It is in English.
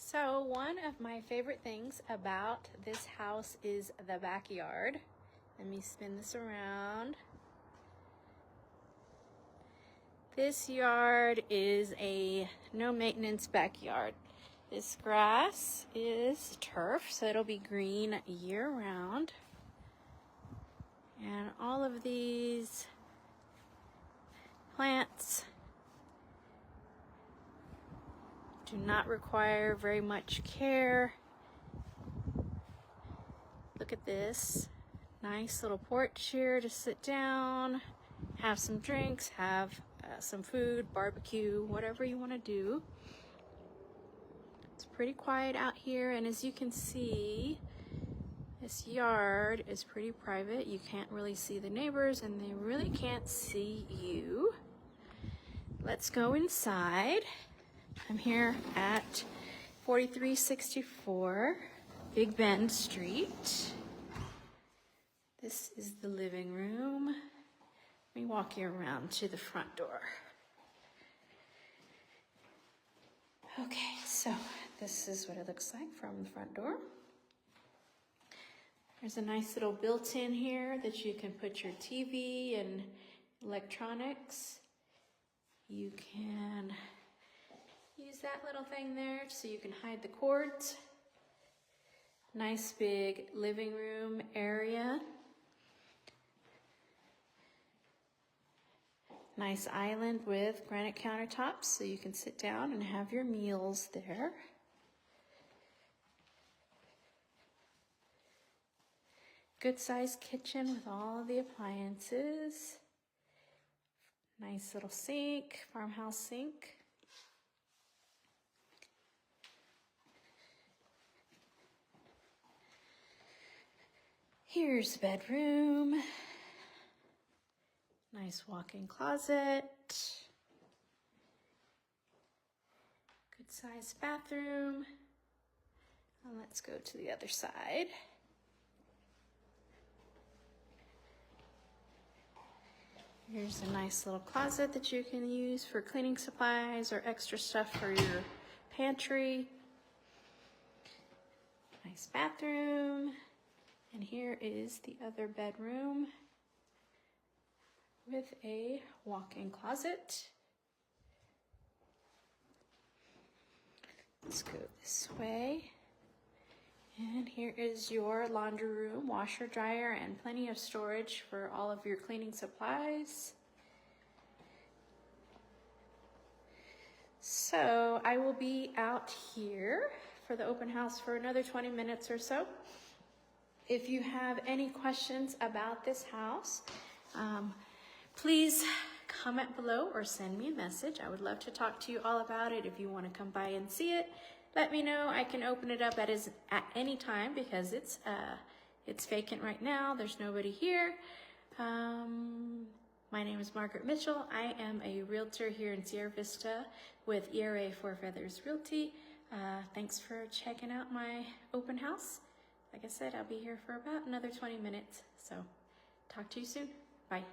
So one of my favorite things about this house is the backyard. Let me spin this around. This yard is a no maintenance backyard. This grass is turf, so it'll be green year round. And all of these plants do not require very much care. Look at this nice little porch here to sit down, have some drinks, have some food, barbecue, whatever you want to do. It's pretty quiet out here, and as you can see, this yard is pretty private. You can't really see the neighbors, and they really can't see you. Let's go inside. I'm here at 4364 Big Bend Street. This is the living room. Let me walk you around to the front door. Okay, so this is what it looks like from the front door. There's a nice little built-in here that you can put your TV and electronics. You can use that little thing there so you can hide the cords. Nice big living room area. Nice island with granite countertops so you can sit down and have your meals there. Good sized kitchen with all of the appliances. Nice little sink, farmhouse sink. Here's the bedroom. Nice walk-in closet. Good sized bathroom. And let's go to the other side. Here's a nice little closet that you can use for cleaning supplies or extra stuff for your pantry. Nice bathroom. And here is the other bedroom with a walk-in closet. Let's go this way. And here is your laundry room, washer, dryer, and plenty of storage for all of your cleaning supplies. So I will be out here for the open house for another 20 minutes or so. If you have any questions about this house, please comment below or send me a message. I would love to talk to you all about it. If you want to come by and see it, let me know. I can open it up at any time because it's vacant right now. There's nobody here. My name is Margaret Mitchell. I am a realtor here in Sierra Vista with ERA Four Feathers Realty. Thanks for checking out my open house. Like I said, I'll be here for about another 20 minutes. So talk to you soon. Bye.